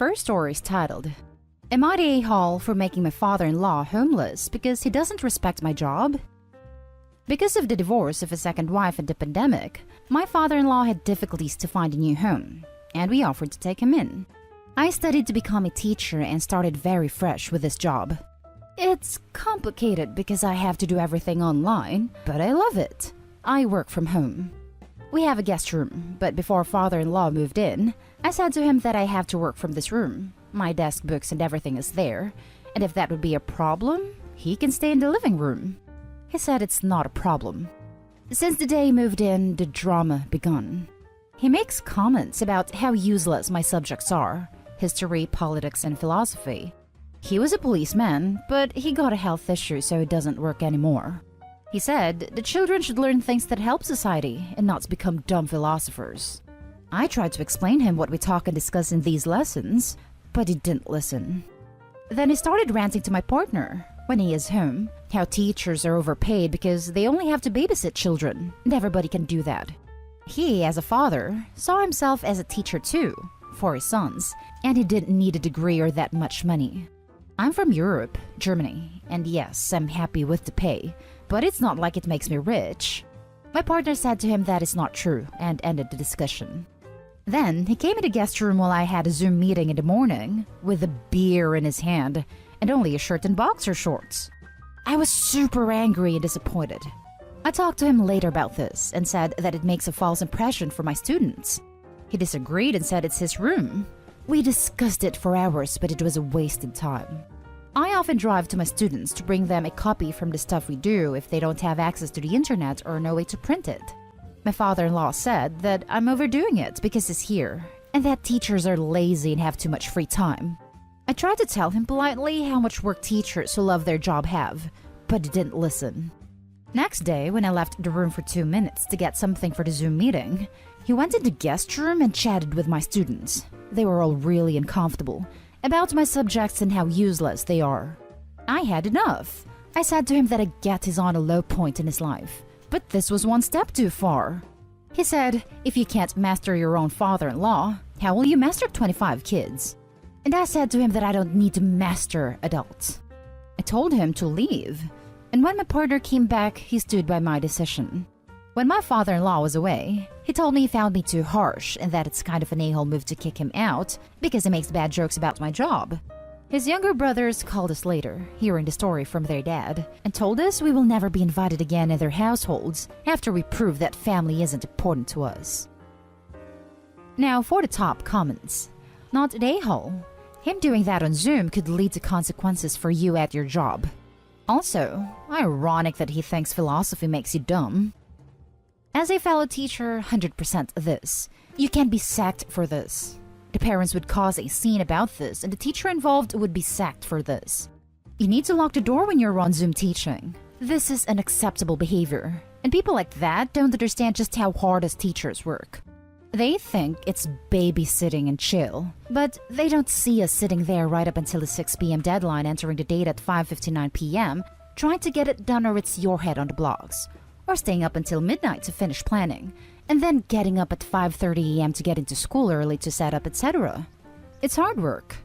first story is titled, Am I the a-hole for making my father-in-law homeless because he doesn't respect my job? Because of the divorce of his second wife and the pandemic, my father-in-law had difficulties to find a new home, and we offered to take him in. I studied to become a teacher and started very fresh with this job. It's complicated because I have to do everything online, but I love it. I work from home. We have a guest room, but before father-in-law moved in, I said to him that I have to work from this room. My desk, books, and everything is there, and if that would be a problem, he can stay in the living room. He said it's not a problem. Since the day he moved in, the drama begun. He makes comments about how useless my subjects are: history, politics, and philosophy. He was a policeman, but he got a health issue, so he doesn't work anymore. He said the children should learn things that help society and not become dumb philosophers. I tried to explain him what we talk and discuss in these lessons, but he didn't listen. Then he started ranting to my partner, when he is home, how teachers are overpaid because they only have to babysit children, and everybody can do that. He, as a father, saw himself as a teacher too, for his sons, and he didn't need a degree or that much money. I'm from Europe, Germany, and yes, I'm happy with the pay, but it's not like it makes me rich. My partner said to him that is not true and ended the discussion. Then he came in the guest room while I had a Zoom meeting in the morning with a beer in his hand and only a shirt and boxer shorts. I was super angry and disappointed. I talked to him later about this and said that it makes a false impression for my students. He disagreed and said it's his room. We discussed it for hours, but it was a wasted time. I often drive to my students to bring them a copy from the stuff we do if they don't have access to the internet or no way to print it. My father-in-law said that I'm overdoing it because he's here, and that teachers are lazy and have too much free time. I tried to tell him politely how much work teachers who love their job have, but he didn't listen. Next day, when I left the room for 2 minutes to get something for the Zoom meeting, he went in the guest room and chatted with my students. They were all really uncomfortable about my subjects and how useless they are. I had enough. I said to him that I get he's on a low point in his life, but this was one step too far. He said, if you can't master your own father-in-law, how will you master 25 kids? And I said to him that I don't need to master adults. I told him to leave, and when my partner came back, he stood by my decision. When my father-in-law was away, he told me he found me too harsh and that it's kind of an a-hole move to kick him out because he makes bad jokes about my job. His younger brothers called us later, hearing the story from their dad, and told us we will never be invited again in their households after we prove that family isn't important to us. Now for the top comments. Not an a-hole. Him doing that on Zoom could lead to consequences for you at your job. Also, ironic that he thinks philosophy makes you dumb. As a fellow teacher, 100% this. You can be sacked for this. The parents would cause a scene about this, and the teacher involved would be sacked for this. You need to lock the door when you're on Zoom teaching. This is unacceptable behavior, and people like that don't understand just how hard us teachers work. They think it's babysitting and chill, but they don't see us sitting there right up until the 6 p.m. deadline, entering the date at 5:59 p.m., trying to get it done or it's your head on the blocks. Or staying up until midnight to finish planning, and then getting up at 5:30 a.m. to get into school early to set up, etc. It's hard work.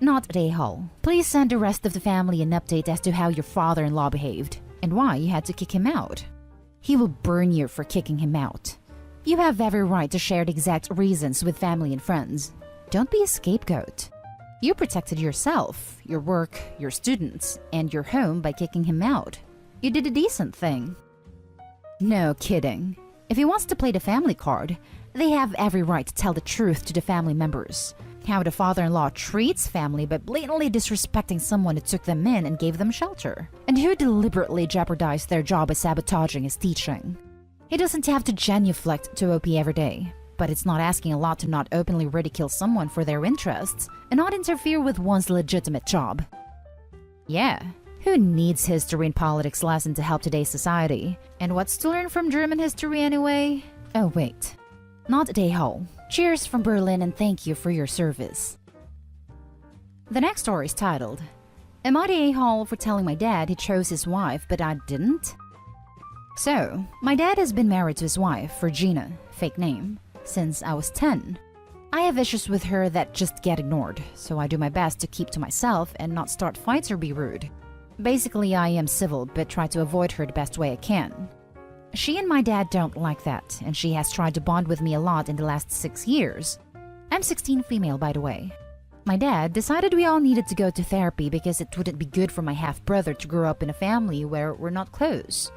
Not a a-hole. Please send the rest of the family an update as to how your father-in-law behaved, and why you had to kick him out. He will burn you for kicking him out. You have every right to share the exact reasons with family and friends. Don't be a scapegoat. You protected yourself, your work, your students, and your home by kicking him out. You did a decent thing. No kidding. If he wants to play the family card, they have every right to tell the truth to the family members. How the father-in-law treats family by blatantly disrespecting someone who took them in and gave them shelter, and who deliberately jeopardized their job by sabotaging his teaching. He doesn't have to genuflect to OP every day, but it's not asking a lot to not openly ridicule someone for their interests and not interfere with one's legitimate job. Yeah. Who needs history and politics lesson to help today's society? And what's to learn from German history anyway? Oh wait. Not a a-hole. Cheers from Berlin and thank you for your service. The next story is titled, Am I the a-hole for telling my dad he chose his wife but I didn't? So, my dad has been married to his wife, Regina, fake name, since I was 10. I have issues with her that just get ignored, so I do my best to keep to myself and not start fights or be rude. Basically, I am civil but try to avoid her the best way I can. She and my dad don't like that, and she has tried to bond with me a lot in the last 6 years. I'm 16 female, by the way. My dad decided we all needed to go to therapy because it wouldn't be good for my half-brother to grow up in a family where we're not close.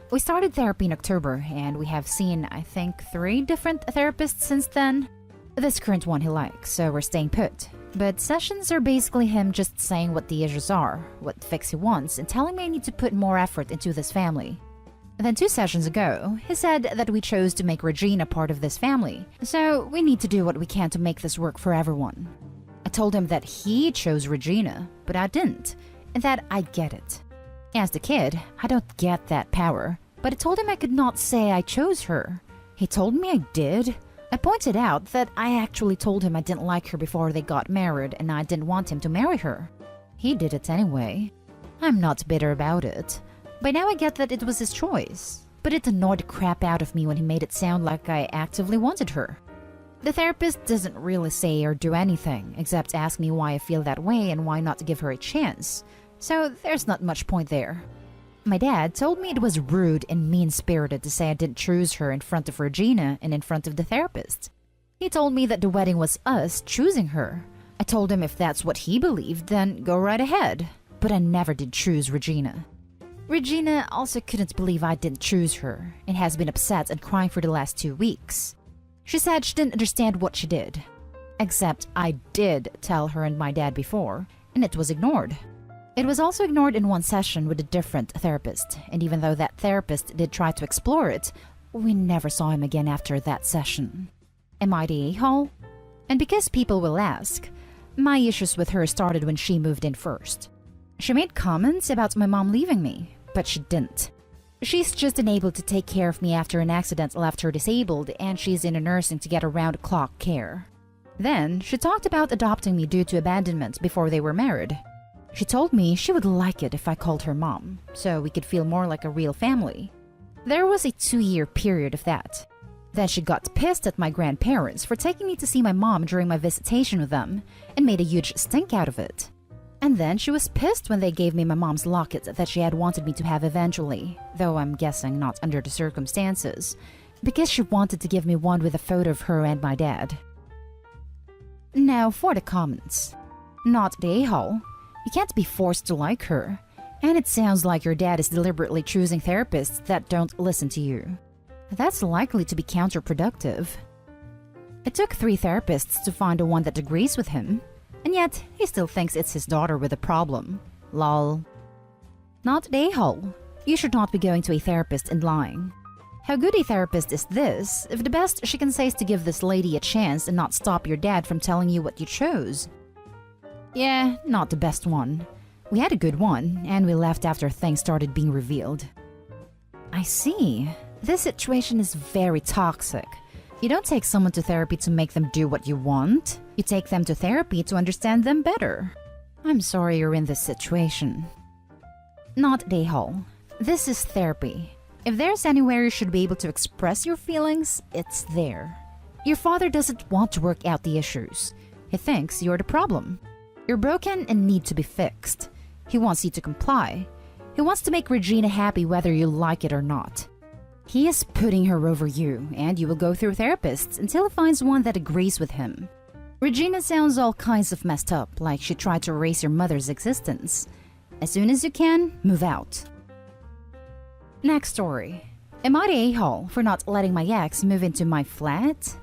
We started therapy in October, and we have seen, I think, 3 different therapists since then. This current one he likes, so we're staying put. But sessions are basically him just saying what the issues are, what fix he wants, and telling me I need to put more effort into this family. Then 2 sessions ago, he said that we chose to make Regina part of this family, so we need to do what we can to make this work for everyone. I told him that he chose Regina, but I didn't, and that I get it. As the kid, I don't get that power, but I told him I could not say I chose her. He told me I did. I pointed out that I actually told him I didn't like her before they got married and I didn't want him to marry her. He did it anyway. I'm not bitter about it. By now I get that it was his choice, but it annoyed the crap out of me when he made it sound like I actively wanted her. The therapist doesn't really say or do anything, except ask me why I feel that way and why not give her a chance, so there's not much point there. My dad told me it was rude and mean-spirited to say I didn't choose her in front of Regina and in front of the therapist. He told me that the wedding was us choosing her. I told him if that's what he believed, then go right ahead, but I never did choose Regina. Regina also couldn't believe I didn't choose her and has been upset and crying for the last 2 weeks. She said she didn't understand what she did. Except I did tell her and my dad before, and it was ignored. It was also ignored in one session with a different therapist, and even though that therapist did try to explore it, we never saw him again after that session. Am I the a-hole? And because people will ask, my issues with her started when she moved in first. She made comments about my mom leaving me, but she didn't. She's just unable to take care of me after an accident left her disabled, and she's in a nursing to get around-the-clock care. Then, she talked about adopting me due to abandonment before they were married. She told me she would like it if I called her mom, so we could feel more like a real family. There was a 2-year period of that. Then she got pissed at my grandparents for taking me to see my mom during my visitation with them, and made a huge stink out of it. And then she was pissed when they gave me my mom's locket that she had wanted me to have eventually, though I'm guessing not under the circumstances, because she wanted to give me one with a photo of her and my dad. Now for the comments. Not the a-hole. You can't be forced to like her, and it sounds like your dad is deliberately choosing therapists that don't listen to you. That's likely to be counterproductive. It took 3 therapists to find the one that agrees with him, and yet he still thinks it's his daughter with a problem. Lol. Not the a-hole. You should not be going to a therapist and lying. How good a therapist is this if the best she can say is to give this lady a chance and not stop your dad from telling you what you chose? Yeah, not the best one. We had a good one, and we left after things started being revealed. I see. This situation is very toxic. You don't take someone to therapy to make them do what you want. You take them to therapy to understand them better. I'm sorry you're in this situation. Not the a-hole. This is therapy. If there's anywhere you should be able to express your feelings, it's there. Your father doesn't want to work out the issues. He thinks you're the problem. You're broken and need to be fixed. He wants you to comply. He wants to make Regina happy whether you like it or not. He is putting her over you, and you will go through therapists until he finds one that agrees with him. Regina sounds all kinds of messed up, like she tried to erase your mother's existence. As soon as you can, move out. Next story. Am I the a-hole for not letting my ex move into my flat?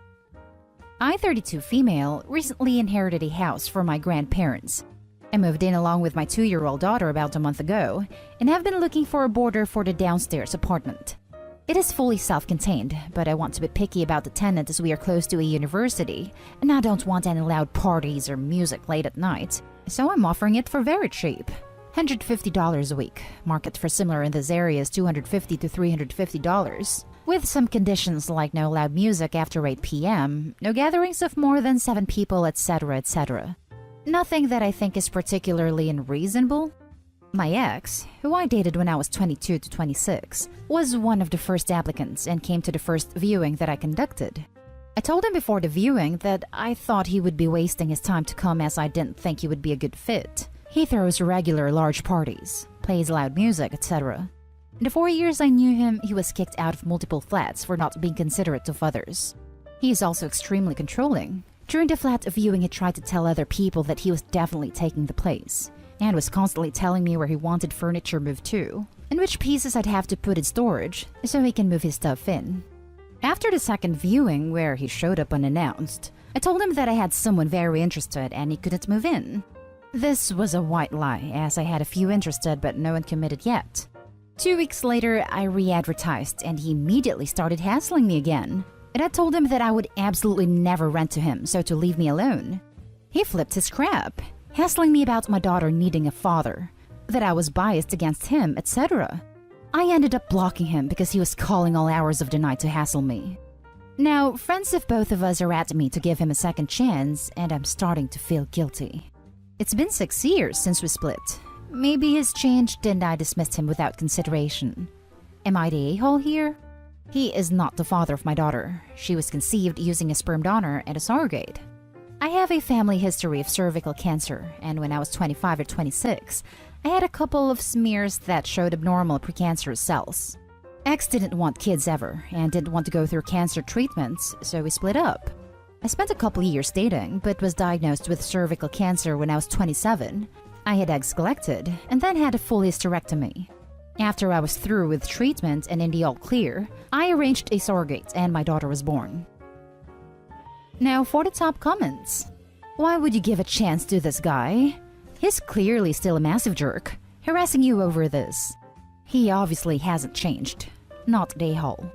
I, 32 female, recently inherited a house from my grandparents. I moved in along with my 2-year-old daughter about a month ago, and have been looking for a boarder for the downstairs apartment. It is fully self-contained, but I want to be picky about the tenant as we are close to a university, and I don't want any loud parties or music late at night, so I'm offering it for very cheap. $150 a week. Market for similar in this area is $250 to $350. With some conditions like no loud music after 8 p.m., no gatherings of more than 7 people, etc., etc. Nothing that I think is particularly unreasonable. My ex, who I dated when I was 22 to 26, was one of the first applicants and came to the first viewing that I conducted. I told him before the viewing that I thought he would be wasting his time to come as I didn't think he would be a good fit. He throws regular large parties, plays loud music, etc. In the 4 years I knew him, he was kicked out of multiple flats for not being considerate of others. He is also extremely controlling. During the flat viewing, he tried to tell other people that he was definitely taking the place, and was constantly telling me where he wanted furniture moved to, and which pieces I'd have to put in storage so he can move his stuff in. After the second viewing, where he showed up unannounced, I told him that I had someone very interested and he couldn't move in. This was a white lie, as I had a few interested but no one committed yet. 2 weeks later, I re-advertised and he immediately started hassling me again. And I told him that I would absolutely never rent to him, so to leave me alone. He flipped his crap, hassling me about my daughter needing a father, that I was biased against him, etc. I ended up blocking him because he was calling all hours of the night to hassle me. Now, friends of both of us are at me to give him a second chance, and I'm starting to feel guilty. It's been 6 years since we split. Maybe he's changed and I dismissed him without consideration. Am I the a-hole here? He is not the father of my daughter. She was conceived using a sperm donor and a surrogate. I have a family history of cervical cancer, and when I was 25 or 26, I had a couple of smears that showed abnormal precancerous cells. Ex didn't want kids ever, and didn't want to go through cancer treatments, so we split up. I spent a couple years dating, but was diagnosed with cervical cancer when I was 27. I had eggs collected, and then had a full hysterectomy. After I was through with treatment and in the all clear, I arranged a surrogate and my daughter was born. Now for the top comments. Why would you give a chance to this guy? He's clearly still a massive jerk, harassing you over this. He obviously hasn't changed. Not the a-hole.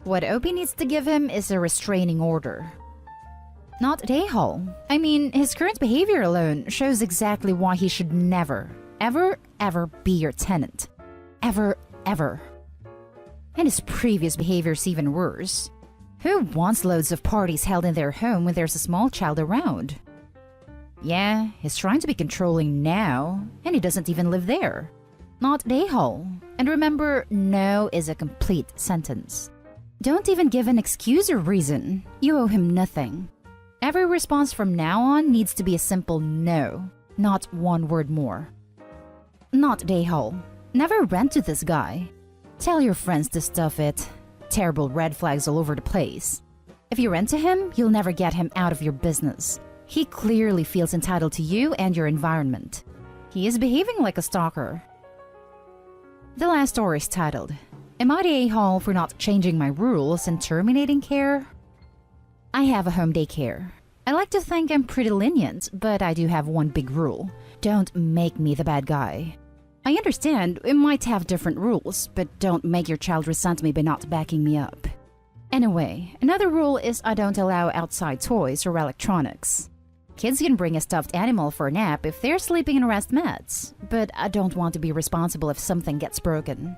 What Opie needs to give him is a restraining order. Not the a-hole. I mean, his current behavior alone shows exactly why he should never, ever be your tenant. Ever. And his previous behavior's even worse. Who wants loads of parties held in their home when there's a small child around? Yeah, he's trying to be controlling now, and he doesn't even live there. Not the a-hole. And remember, no is a complete sentence. Don't even give an excuse or reason. You owe him nothing. Every response from now on needs to be a simple no, not one word more. Not the a-hole. Never rent to this guy. Tell your friends to stuff it. Terrible red flags all over the place. If you rent to him, you'll never get him out of your business. He clearly feels entitled to you and your environment. He is behaving like a stalker. The last story is titled, Am I the a-hole for not changing my rules and terminating care? I have a home daycare. I like to think I'm pretty lenient, but I do have one big rule. Don't make me the bad guy. I understand we might have different rules, but don't make your child resent me by not backing me up. Anyway, another rule is I don't allow outside toys or electronics. Kids can bring a stuffed animal for a nap if they're sleeping in rest mats, but I don't want to be responsible if something gets broken.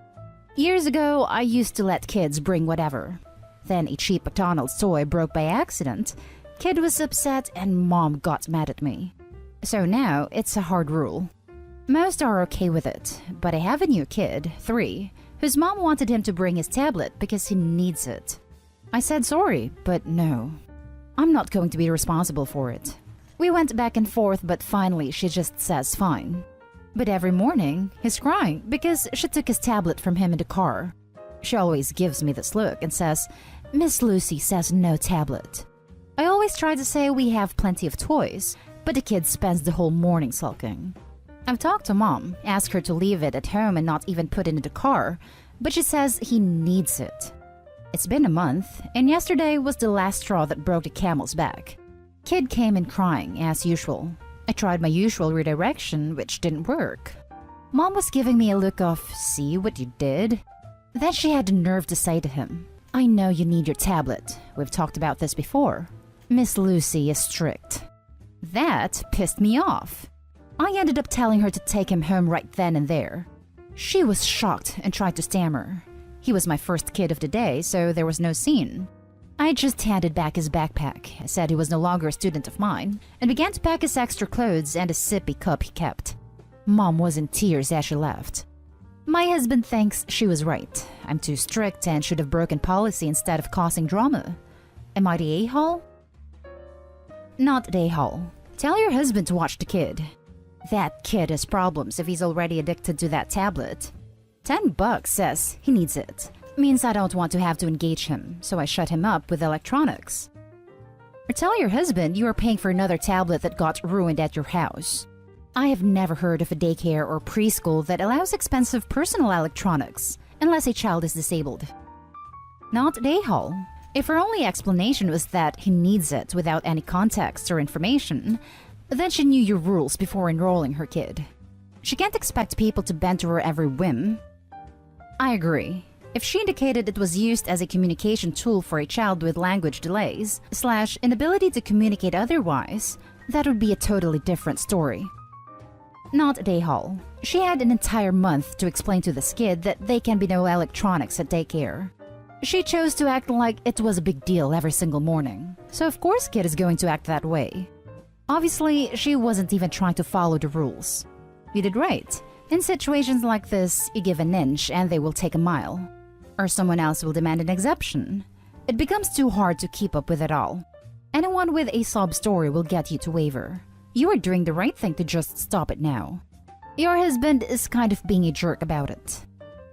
Years ago, I used to let kids bring whatever. Then a cheap McDonald's toy broke by accident. Kid was upset and mom got mad at me. So now, it's a hard rule. Most are okay with it, but I have a new kid, 3, whose mom wanted him to bring his tablet because he needs it. I said sorry, but no. I'm not going to be responsible for it. We went back and forth, but finally she just says fine. But every morning, he's crying because she took his tablet from him in the car. She always gives me this look and says, Miss Lucy says no tablet. I always try to say we have plenty of toys, but the kid spends the whole morning sulking. I've talked to mom, asked her to leave it at home and not even put it in the car, but she says he needs it. It's been a month, and yesterday was the last straw that broke the camel's back. Kid came in crying, as usual. I tried my usual redirection, which didn't work. Mom was giving me a look of, see what you did? Then she had the nerve to say to him, I know you need your tablet. We've talked about this before. Miss Lucy is strict. That pissed me off. I ended up telling her to take him home right then and there. She was shocked and tried to stammer. He was my first kid of the day, so there was no scene. I just handed back his backpack, said he was no longer a student of mine, and began to pack his extra clothes and a sippy cup he kept. Mom was in tears as she left. My husband thinks she was right. I'm too strict and should have broken policy instead of causing drama. Am I the a-hole? Not the a-hole. Tell your husband to watch the kid. That kid has problems if he's already addicted to that tablet. $10 says he needs it. Means I don't want to have to engage him, so I shut him up with electronics. Or tell your husband you are paying for another tablet that got ruined at your house. I have never heard of a daycare or preschool that allows expensive personal electronics, unless a child is disabled. Not the a-hole. If her only explanation was that he needs it without any context or information, then she knew your rules before enrolling her kid. She can't expect people to bend to her every whim. I agree. If she indicated it was used as a communication tool for a child with language delays / inability to communicate otherwise, that would be a totally different story. Not the a-hole. She had an entire month to explain to this kid that there can be no electronics at daycare. She chose to act like it was a big deal every single morning, so of course kid is going to act that way. Obviously, she wasn't even trying to follow the rules. You did right. In situations like this, you give an inch and they will take a mile. Or someone else will demand an exception. It becomes too hard to keep up with it all. Anyone with a sob story will get you to waver. You are doing the right thing to just stop it now. Your husband is kind of being a jerk about it.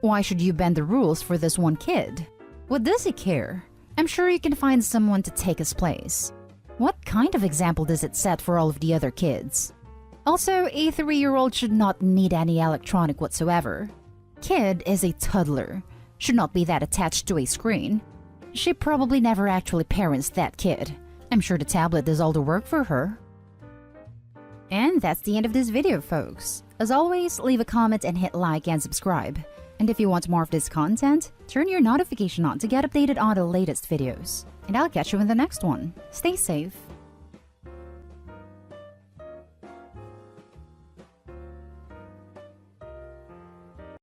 Why should you bend the rules for this one kid? What does he care? I'm sure you can find someone to take his place. What kind of example does it set for all of the other kids? Also, a 3-year-old should not need any electronic whatsoever. Kid is a toddler. Should not be that attached to a screen. She probably never actually parents that kid. I'm sure the tablet does all the work for her. And that's the end of this video, folks. As always, leave a comment and hit like and subscribe. And if you want more of this content, turn your notification on to get updated on the latest videos. And I'll catch you in the next one. Stay safe.